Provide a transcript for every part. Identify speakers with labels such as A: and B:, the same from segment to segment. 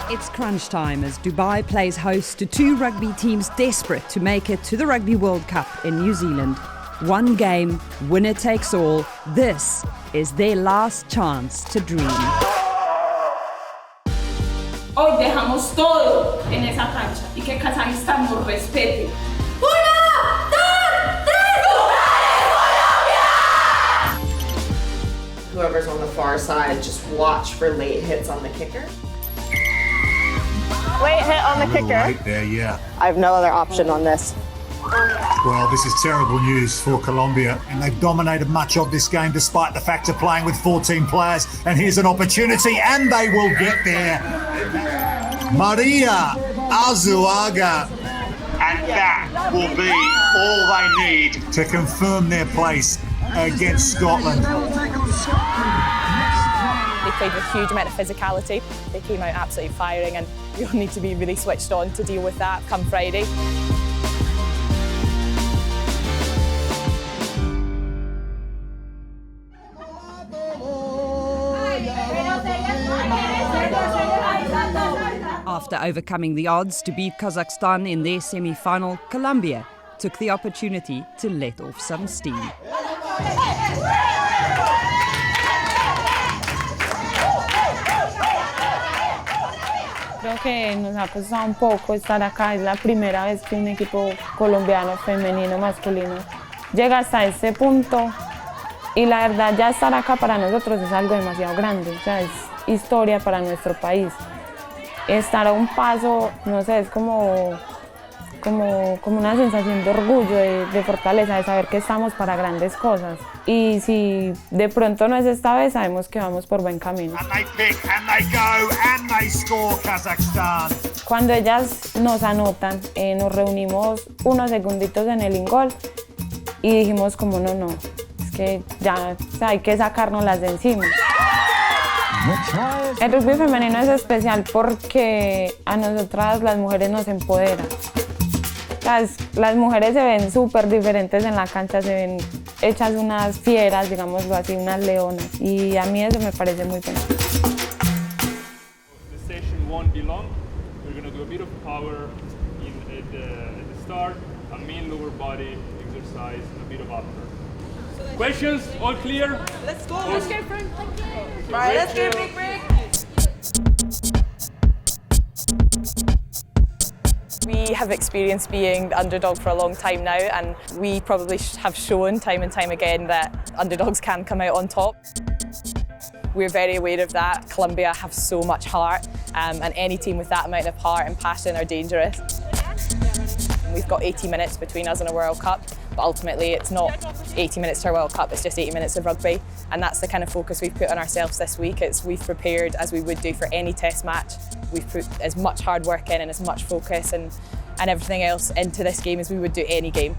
A: It's crunch time as Dubai plays host to two rugby teams desperate to make it to the Rugby World Cup in New Zealand. One game, winner takes all. This is their last chance to dream.
B: Hoy dejamos todo en esa cancha y que Kazajistán nos respete. ¡Uno, dos, tres! ¡Colombia!
C: Whoever's on the far side, just watch for late hits on the kicker.
D: Late hit on the kicker.
E: Late there, yeah.
D: I have no other option on this.
E: Well, this is terrible news for Colombia, and they've dominated much of this game despite the fact of playing with 14 players. And here's an opportunity, and they will get there. Maria Azuaga.
F: And that will be all they need
E: to confirm their place against Scotland.
G: They played with a huge amount of physicality. They came out absolutely firing, and you'll need to be really switched on to deal with that come Friday.
A: After overcoming the odds to beat Kazakhstan in their semi-final, Colombia took the opportunity to let off some steam.
H: Creo que nos ha costado un poco estar acá. Es la primera vez que un equipo colombiano, femenino, masculino llega hasta este punto. Y la verdad, ya estar acá para nosotros es algo demasiado grande. O sea, es historia para nuestro país. Estar a un paso, no sé, es como una sensación de orgullo, de fortaleza, de saber que estamos para grandes cosas. Y si de pronto no es esta vez, sabemos que vamos por buen camino. Cuando ellas nos anotan, nos reunimos unos segunditos en el ingol y dijimos como no, es que ya, o sea, hay que sacárnoslas de encima. El rugby femenino es especial porque a nosotras las mujeres nos empodera. Las mujeres se ven súper diferentes en la cancha, se ven hechas unas fieras, digámoslo así, unas leonas. Y a mí eso me parece muy bueno.
I: The session won't be long. We're going to do a bit of power at the start, a main lower body exercise, and a bit of upper. Questions? All clear?
B: Let's go.
I: Let's
B: get Frank. Right, let's get big break.
G: We have experienced being the underdog for a long time now, and we probably have shown time and time again that underdogs can come out on top. We're very aware of that. Colombia have so much heart, and any team with that amount of heart and passion are dangerous. We've got 80 minutes between us and a World Cup, but ultimately it's not 80 minutes to a World Cup, it's just 80 minutes of rugby. And that's the kind of focus we've put on ourselves this week. We've prepared as we would do for any test match. We've put as much hard work in and as much focus and everything else into this game as we would do any game.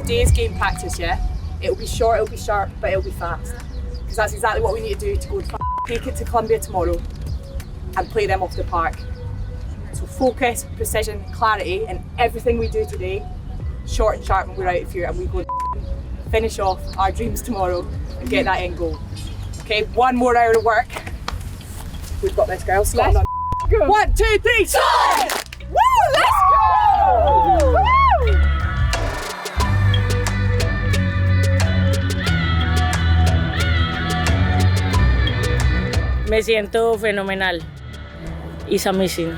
G: Today's game practice, yeah? It'll be short, it'll be sharp, but it'll be fast. Because that's exactly what we need to do to go and take it to Colombia tomorrow and play them off the park. So focus, precision, clarity, and everything we do today, short and sharp when we're out of here, and we go finish off our dreams tomorrow and get that end goal. Okay, one more hour of work. We've got this, girls. Let's go. 1, 2, 3, solid! Woo! Let's go! Woo!
J: Me siento fenomenal. It's amazing.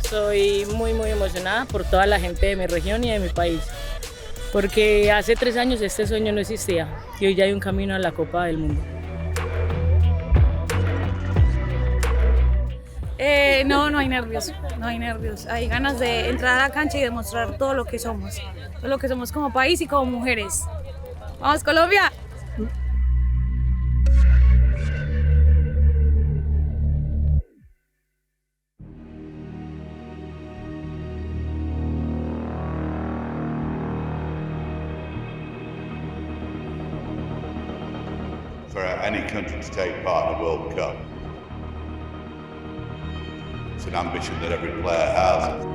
J: Estoy muy emocionada por toda la gente de mi región y de mi país. Porque hace 3 años este sueño no existía y hoy ya hay un camino a la Copa del Mundo.
K: No hay nervios, no hay nervios. Hay ganas de entrar a la cancha y demostrar todo lo que somos como país y como mujeres. ¡Vamos, Colombia!
L: for any country to take part in the World Cup. It's an ambition that every player has.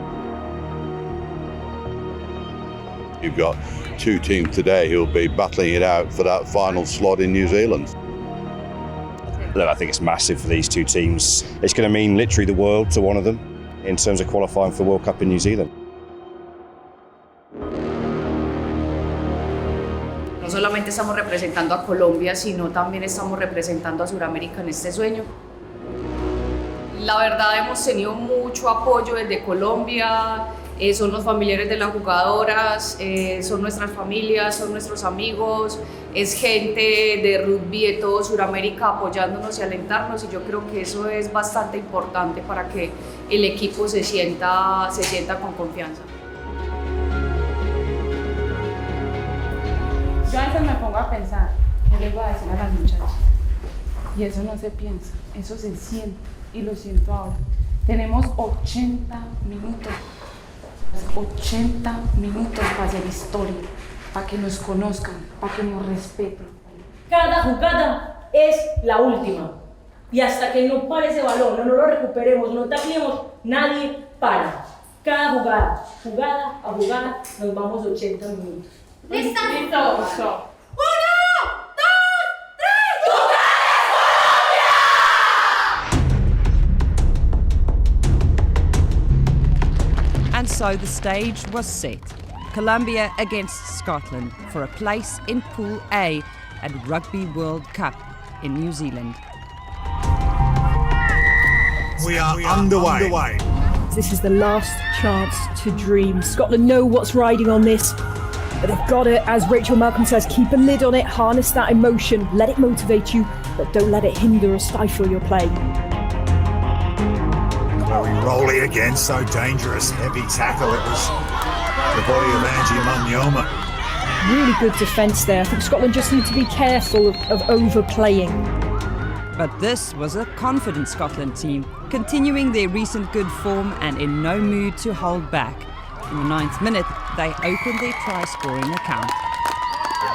L: You've got two teams today who will be battling it out for that final slot in New Zealand.
M: Look, I think it's massive for these two teams. It's going to mean literally the world to one of them in terms of qualifying for the World Cup in New Zealand.
N: No solamente estamos representando a Colombia, sino también estamos representando a Sudamérica en este sueño. La verdad hemos tenido mucho apoyo desde Colombia, son los familiares de las jugadoras, son nuestras familias, son nuestros amigos, es gente de rugby de todo Sudamérica apoyándonos y alentarnos, y yo creo que eso es bastante importante para que el equipo se sienta con confianza.
H: Yo a veces me pongo a pensar, ¿qué les voy a decir a las muchachas? Y eso no se piensa, eso se siente, y lo siento ahora. Tenemos 80 minutos. 80 minutos para hacer historia, para que nos conozcan, para que nos respeten.
J: Cada jugada es la última. Y hasta que no pare ese balón, no lo recuperemos, no tapiemos, nadie para. Cada jugada, jugada a jugada, nos vamos 80 minutos.
B: ¿Lista?
J: Listo.
A: And so the stage was set. Colombia against Scotland for a place in Pool A at Rugby World Cup in New Zealand.
E: We are underway.
O: This is the last chance to dream. Scotland know what's riding on this, but they've got to, as Rachel Malcolm says, keep a lid on it, harness that emotion, let it motivate you, but don't let it hinder or stifle your play.
E: Very rolly again, so dangerous. Heavy tackle. It was the body of Angie Munyoma.
O: Really good defence there. I think Scotland just need to be careful of overplaying.
A: But this was a confident Scotland team, continuing their recent good form and in no mood to hold back. In the 9th minute, they opened their try-scoring account.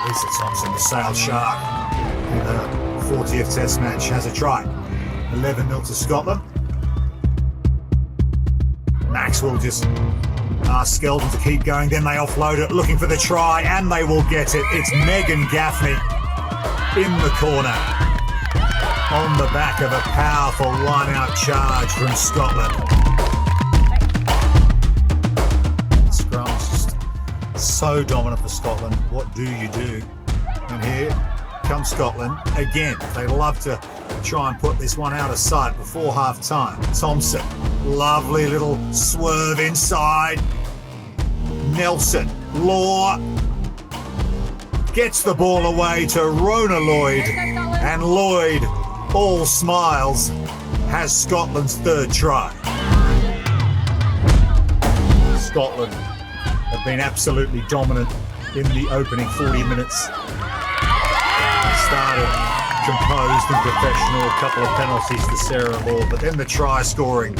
E: Lisa Thompson, the Sale Shark, in her 40th Test match, has a try. 11-0 to Scotland. Maxwell just asks Skelton to keep going, then they offload it, looking for the try, and they will get it. It's Megan Gaffney in the corner, on the back of a powerful line-out charge from Scotland. Scrum's just so dominant for Scotland. What do you do? And here comes Scotland again. They love to try and put this one out of sight before half-time. Thompson, lovely little swerve inside. Nelson, Law gets the ball away to Rona Lloyd, and Lloyd, all smiles, has Scotland's third try. Scotland have been absolutely dominant in the opening 40 minutes. They started composed and professional, a couple of penalties to Sarah Law, but then the try scoring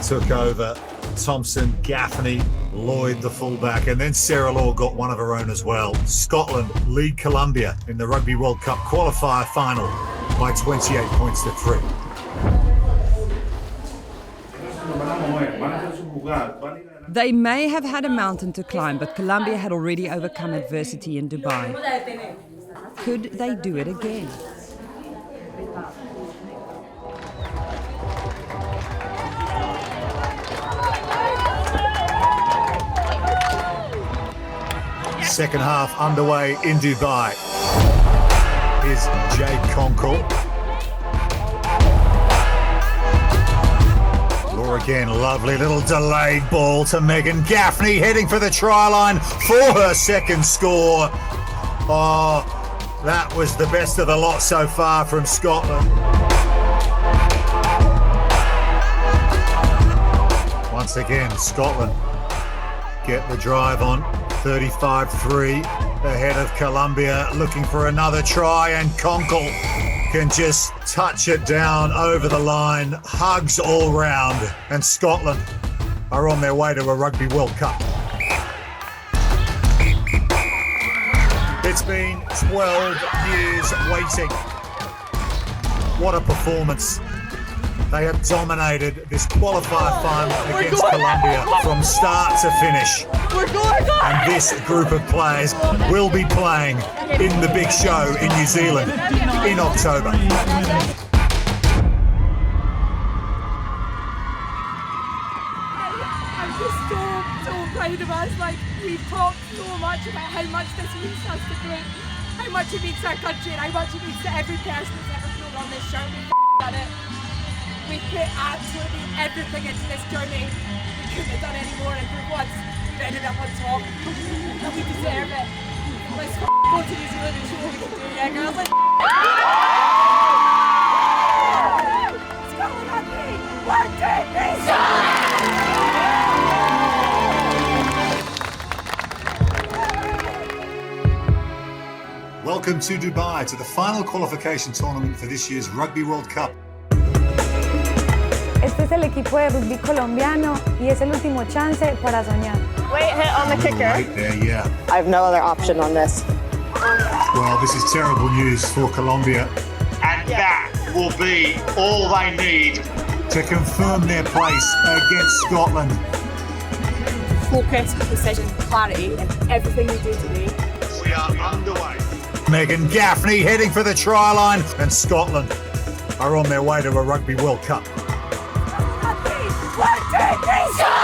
E: took over. Thompson, Gaffney, Lloyd the fullback, and then Sarah Law got one of her own as well. Scotland lead Colombia in the Rugby World Cup qualifier final by 28 points to 3.
A: They may have had a mountain to climb, but Colombia had already overcome adversity in Dubai. Could they do it again?
E: Second half underway in Dubai. Here's Jade Conkle. Law again, lovely little delayed ball to Megan Gaffney, heading for the try line for her second score. Oh, that was the best of the lot so far from Scotland. Once again, Scotland get the drive on. 35-3 ahead of Colombia, looking for another try, and Conkle can just touch it down over the line. Hugs all round, and Scotland are on their way to a Rugby World Cup. It's been 12 years waiting What a performance. They have dominated this qualifier final against Colombia from start to finish. And this group of players will be playing in the big show in New Zealand in October.
B: I'm just so proud of us. Like, we've talked so much about how much this means to us, the group, how much it means to our country, and how much it means to every person that's ever flown on this show. We've done it. We've put absolutely everything into this journey. We couldn't have done any more. And for once, we've ended up on top, and we deserve it. Let's go to New Zealand and show what we can do, yeah, girls. Let's go on me. 1, 2, 3,
E: Welcome to Dubai, to the final qualification tournament for this year's Rugby World Cup.
H: Este es el equipo de rugby colombiano y es el último chance para soñar.
D: Late hit on the kicker.
E: Right there, yeah.
D: I have no other option on this.
E: Well, this is terrible news for Colombia.
F: And that will be all they need
E: to confirm their place against Scotland.
J: Focus, precision, clarity in everything we do today.
F: We are underway.
E: Megan Gaffney heading for the try line, and Scotland are on their way to a Rugby World Cup.
B: 1, 2, 3,